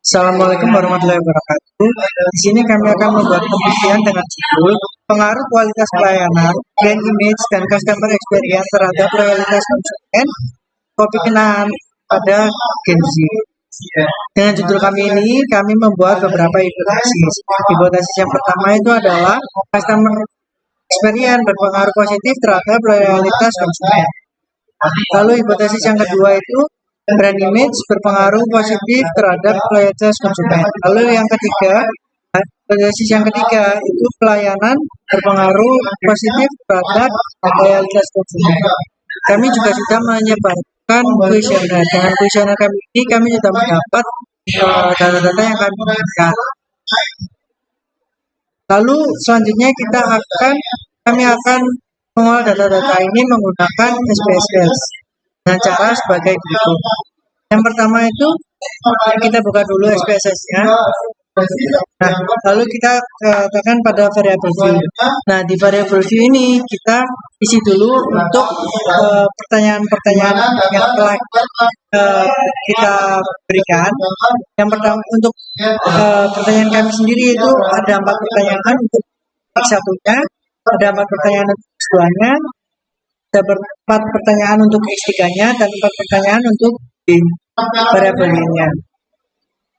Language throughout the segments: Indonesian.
Assalamualaikum warahmatullahi wabarakatuh. Di sini kami akan membuat penelitian dengan judul pengaruh kualitas pelayanan, brand image, dan customer experience terhadap loyalitas konsumen kopi kenaan pada Gen Z. Dengan judul kami ini, kami membuat beberapa hipotesis. Hipotesis yang pertama itu adalah customer experience berpengaruh positif terhadap loyalitas konsumen. Lalu hipotesis yang kedua itu brand image berpengaruh positif terhadap loyalitas konsumen. Lalu hipotesis yang ketiga itu pelayanan berpengaruh positif terhadap loyalitas konsumen. Kami juga sudah menyebarkan kuesioner. Dengan kuesioner kami sudah mendapat data-data yang kami berikan. Lalu selanjutnya kami akan mengolah data-data ini menggunakan SPSS dengan cara sebagai berikut. Yang pertama itu kita buka dulu SPSS-nya. Nah, lalu kita tekan pada variable view. Nah, di variable view ini kita isi dulu untuk pertanyaan-pertanyaan yang telah kita berikan. Yang pertama untuk pertanyaan kami sendiri itu ada 4 pertanyaan untuk X1-nya, ada 4 pertanyaan untuk X2-nya, ada 4 pertanyaan untuk X3-nya, dan 4 pertanyaan untuk variabel Y-nya.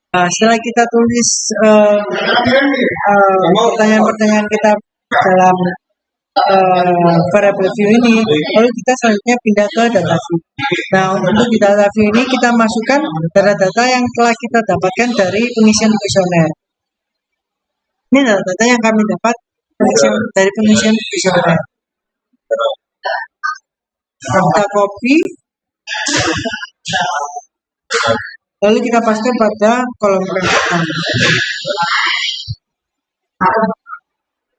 Nah, setelah kita tulis pertanyaan-pertanyaan kita dalam variabel view ini, lalu kita selanjutnya pindah ke data view. Nah, untuk di data view ini kita masukkan data-data yang telah kita dapatkan dari pengisian kuesioner. Ini data-data yang kami dapat dari pengisian kuesioner. Kita copy, lalu kita paste pada kolom pertama.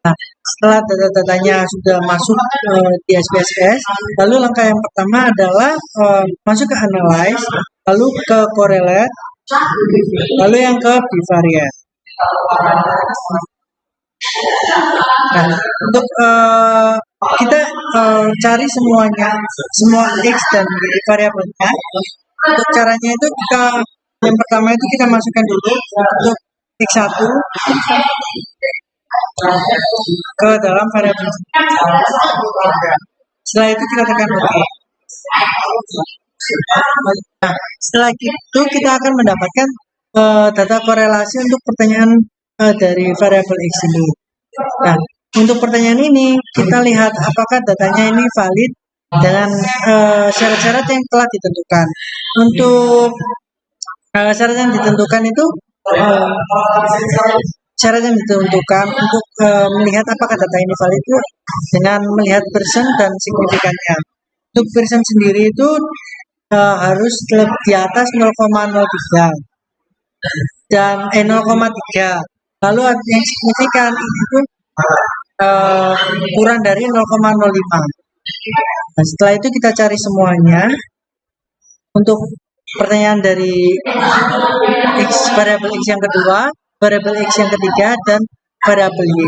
Nah, setelah data-datanya sudah masuk di SPSS, lalu langkah yang pertama adalah masuk ke analyze, lalu ke correlate, lalu yang ke bivariate. Nah, untuk kita cari semuanya, semua X dan Y variabelnya. Untuk caranya itu yang pertama itu kita masukkan dulu untuk X1 ke dalam variabel. Setelah itu kita tekan OK. Nah, setelah itu kita akan mendapatkan data korelasi untuk pertanyaan dari variabel X ini. Nah, untuk pertanyaan ini kita lihat apakah datanya ini valid dengan syarat-syarat yang telah ditentukan. Untuk syarat yang ditentukan itu syarat yang ditentukan untuk melihat apakah data ini valid itu dengan melihat persen dan signifikannya. Untuk persen sendiri itu harus di atas 0,03 dan 0,3. Lalu yang signifikan itu kurang dari 0,05. Nah, setelah itu kita cari semuanya untuk pertanyaan dari variabel X yang kedua, variabel X yang ketiga, dan variabel Y.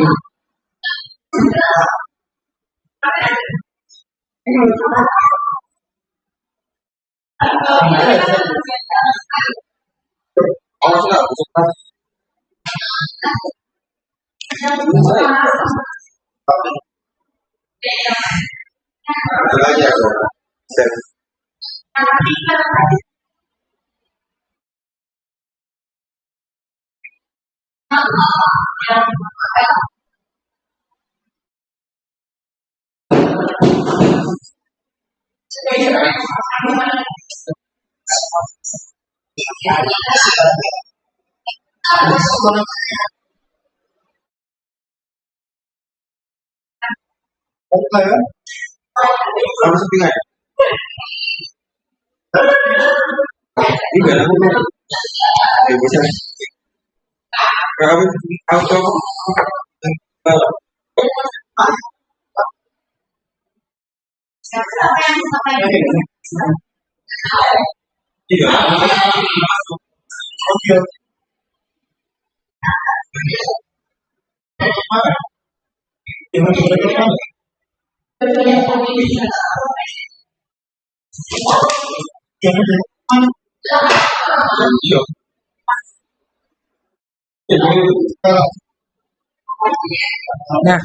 Nah,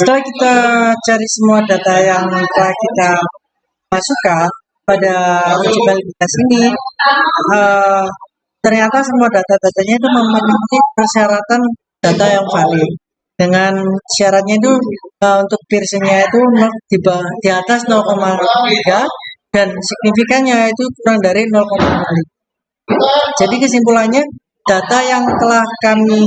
setelah kita cari semua data yang telah kita masukkan pada uji validitas ini, ternyata semua data-datanya itu memenuhi persyaratan data yang valid. Dengan syaratnya itu untuk piercingnya itu di atas 0,3 dan signifikannya itu kurang dari 0,5. Jadi kesimpulannya data yang telah kami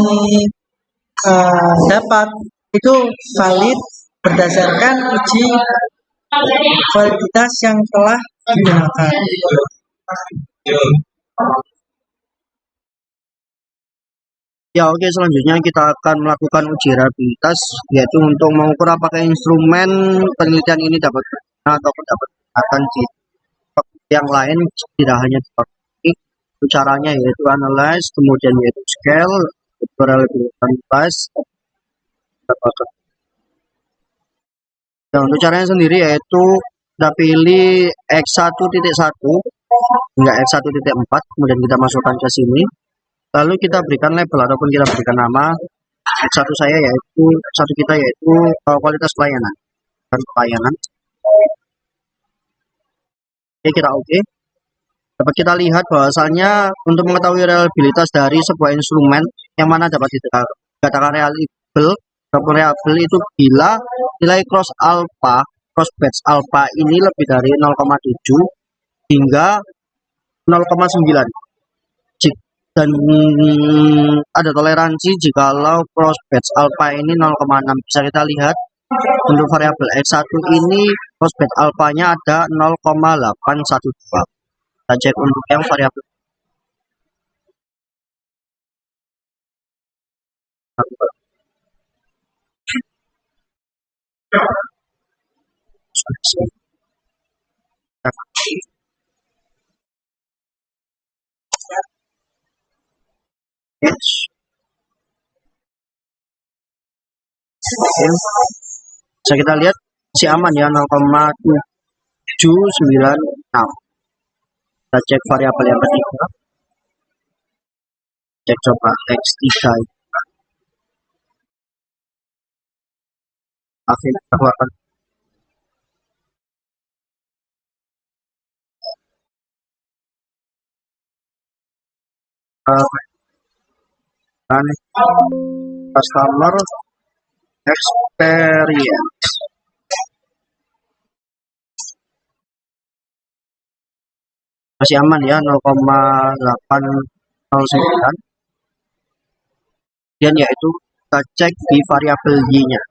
dapat itu valid berdasarkan uji validitas yang telah digunakan. Ya oke, selanjutnya kita akan melakukan uji reliabilitas, yaitu untuk mengukur apakah instrumen penelitian ini dapat ataupun dapat akan di yang lain, tidak hanya di caranya yaitu analyze, kemudian yaitu scale, reliabilitas. Nah, untuk caranya sendiri yaitu kita pilih X1.1 hingga X1.4, kemudian kita masukkan ke sini. Lalu kita berikan label ataupun kita berikan nama. X1 saya yaitu X1 kita yaitu kualitas pelayanan dan pelayanan. Oke, kita oke. Dapat kita lihat bahwasanya untuk mengetahui reliabilitas dari sebuah instrumen yang mana dapat dikatakan reliable ataupun reliable itu bila nilai cross batch alpha ini lebih dari 0,7 hingga 0,9. Dan ada toleransi jikalau cross batch alpha ini 0,6. Bisa kita lihat untuk variabel X1 ini cross batch alpha-nya ada 0,812. Kita cek untuk yang variabel bisa kita lihat si aman ya 0,796. Kita cek variabel yang ketiga, cek coba X3. Oke, kita keluarkan. Dan customer experience masih aman ya 0,809. Dan yaitu kita cek di variabel Y-nya.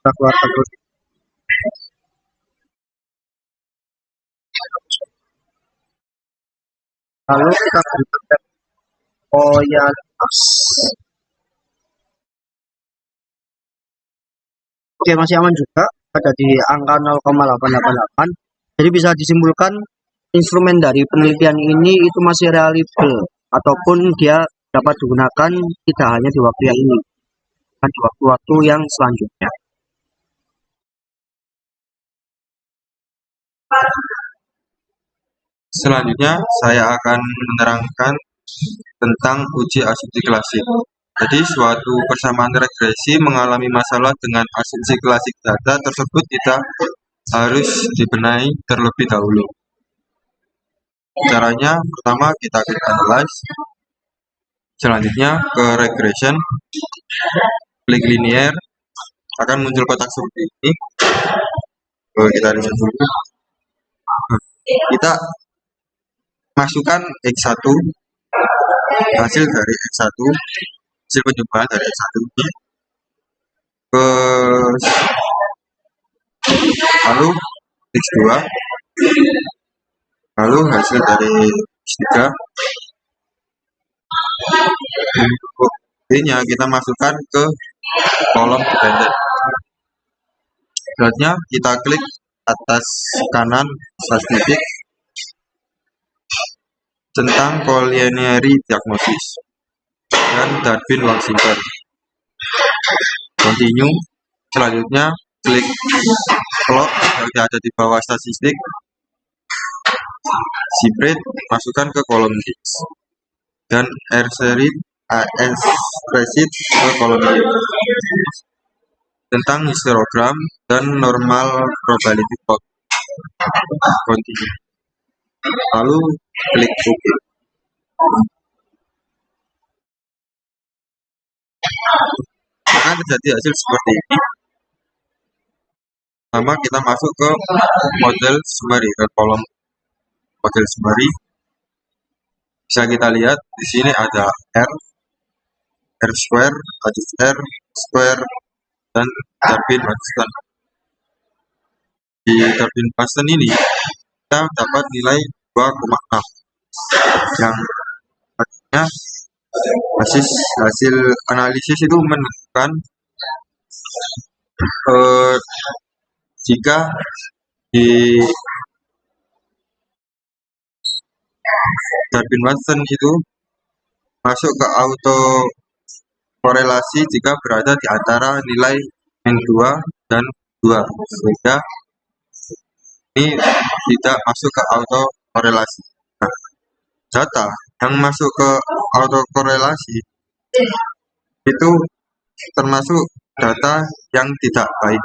Kita keluarkan dulu. Lalu kita berikan loyalitas. Oke, masih aman juga, ada di angka 0,888. Jadi bisa disimpulkan instrumen dari penelitian ini itu masih reliable ataupun dia dapat digunakan tidak hanya di waktu yang ini, dan di waktu-waktu yang selanjutnya. Selanjutnya saya akan menerangkan tentang uji asumsi klasik. Jadi suatu persamaan regresi mengalami masalah dengan asumsi klasik data tersebut tidak harus dibenahi terlebih dahulu. Caranya pertama kita klik analyze, selanjutnya ke regression, klik linear, akan muncul kotak seperti ini. Kita lihat dulu. Kita masukkan X1, hasil dari X1, hasil penjumpalan dari X1 ini ke lalu X2, lalu hasil dari X3. Untuk B-nya kita masukkan ke kolom dependent. Selanjutnya kita klik atas kanan statistik tentang collineary diagnosis dan Darwin-Waksington. Continue, Selanjutnya, klik plot yang ada di bawah statistik, spread, masukkan ke kolom X, dan R series spreadsheet ke kolom Y. Tentang histogram dan normal probability plot. Continue. Lalu klik OK. Akan terjadi hasil seperti ini. Pertama kita masuk ke model summary, ke kolom model summary. Bisa kita lihat di sini ada R square, R square, dan Darwin Watson. Di Darwin Watson ini kita dapat nilai 2,6 yang artinya hasil analisis itu menunjukkan jika di Darwin Watson itu masuk ke auto korelasi jika berada di antara nilai N2 dan 2, sehingga ini tidak masuk ke auto korelasi. Nah, data yang masuk ke auto korelasi itu termasuk data yang tidak baik.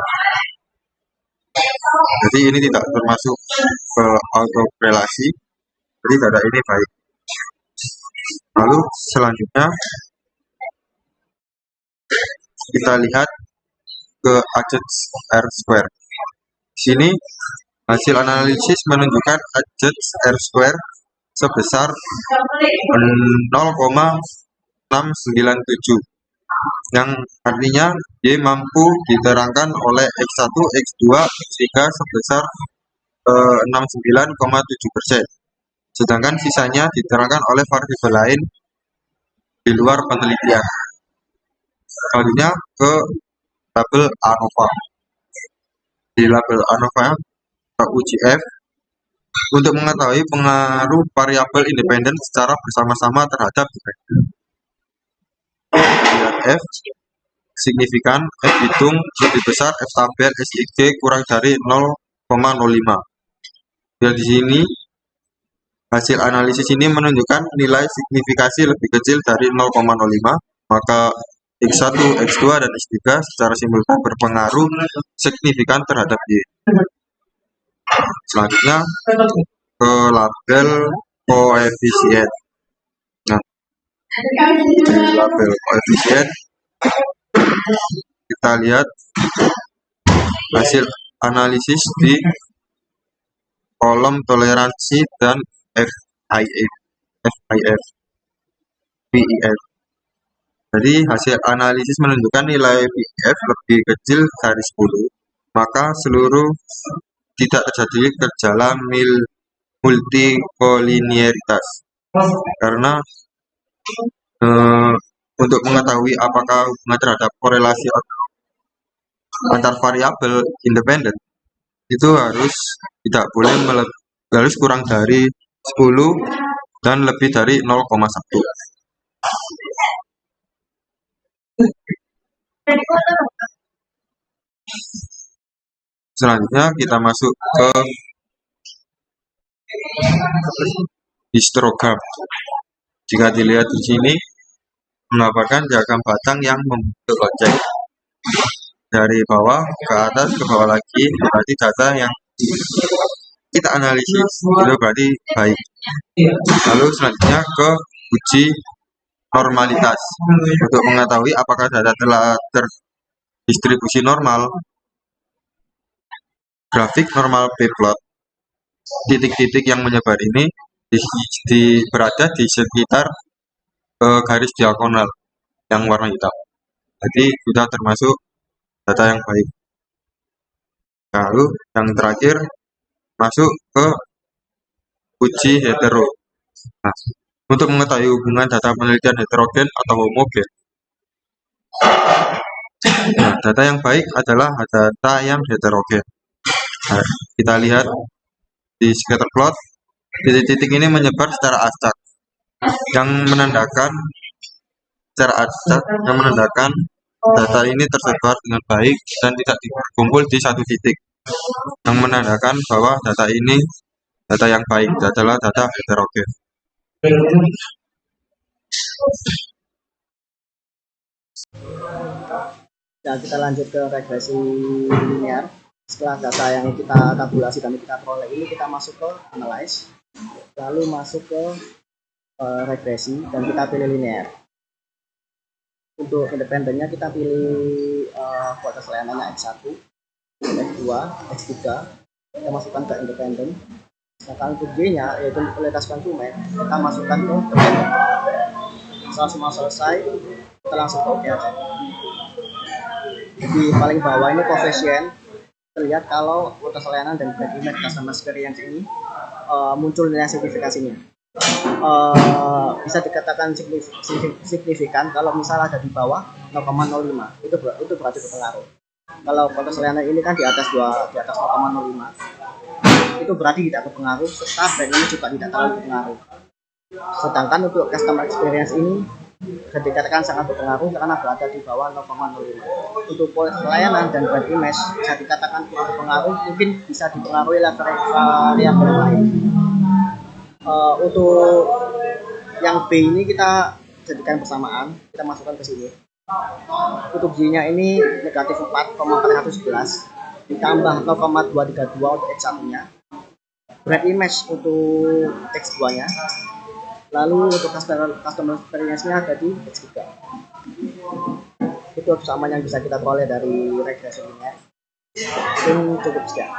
Jadi ini tidak termasuk ke auto korelasi, jadi data ini baik. Lalu selanjutnya kita lihat ke adjust R square. Di sini hasil analisis menunjukkan adjust R square sebesar 0,697, yang artinya Y mampu diterangkan oleh X1, X2 sehingga sebesar 69,7%, sedangkan sisanya diterangkan oleh variabel lain di luar penelitian. Selanjutnya ke label ANOVA. Di label ANOVA ke uji F untuk mengetahui pengaruh variabel independen secara bersama-sama terhadap dependen. Lihat F signifikan, F hitung lebih besar, F tabel SIG kurang dari 0,05. Dan di sini hasil analisis ini menunjukkan nilai signifikasi lebih kecil dari 0,05, maka X1, X2, dan X3 secara simultan berpengaruh signifikan terhadap Y. Selanjutnya ke label koefisien. Nah, di label koefisien kita lihat hasil analisis di kolom toleransi dan FIF. Jadi hasil analisis menunjukkan nilai FIF lebih kecil dari 10, maka seluruh tidak terjadi gejala multikolinearitas. Karena untuk mengetahui apakah hubungan terhadap korelasi antar variabel independen itu tidak boleh harus kurang dari 10 dan lebih dari 0,1. Selanjutnya kita masuk ke histogram. Jika dilihat di sini menggambarkan diagram batang yang membentuk lonceng. Dari bawah ke atas ke bawah lagi berarti data yang kita analisis itu berarti baik. Lalu selanjutnya ke uji normalitas untuk mengetahui apakah data telah terdistribusi normal. Grafik normal p-plot, titik-titik yang menyebar ini berada di sekitar garis diagonal yang warna hitam. Jadi sudah termasuk data yang baik. Lalu yang terakhir masuk ke uji hetero. Nah, untuk mengetahui hubungan data penelitian heterogen atau homogen. Nah, data yang baik adalah data yang heterogen. Nah, kita lihat di scatter plot, titik-titik ini menyebar secara acak, yang menandakan data ini tersebar dengan baik dan tidak dikumpul di satu titik, yang menandakan bahwa data ini data yang baik, adalah data heterogen. Nah, kita lanjut ke regresi linear. Setelah data yang kita tabulasi dan kita peroleh ini, kita masuk ke analyze, lalu masuk ke regresi, dan kita pilih linear. Untuk independennya kita pilih kualitas layanannya X1, X2, X3. Kita masukkan ke independen. Sedangkan untuk G-nya, yaitu kualitas konsumen, kita masukkan ke dependen. Setelah semua selesai, kita langsung ke OK aja. Di paling bawah ini koefisien, terlihat kalau kualitas layanan dan break even customer experience ini muncul nilai signifikasinya. Bisa dikatakan signifikan kalau misalnya ada di bawah 0,05, itu berarti berpengaruh. Kalau kualitas layanan ini kan di atas 0,05, itu berarti tidak berpengaruh, serta brand ini juga tidak terlalu berpengaruh. Sedangkan untuk customer experience ini bisa dikatakan sangat berpengaruh karena berada di bawah 0,05. Untuk kualitas layanan dan brand image bisa dikatakan kurang berpengaruh, mungkin bisa dipengaruhi oleh variabel lain. Untuk yang B ini kita jadikan bersamaan, kita masukkan ke sini. Untuk G-nya ini negatif 4,411 ditambah 0,232 untuk X1-nya, brand image untuk X2-nya, lalu untuk customer experience-nya ada di X3. Itu sama yang bisa kita peroleh dari regresi linear. Mungkin cukup sekian.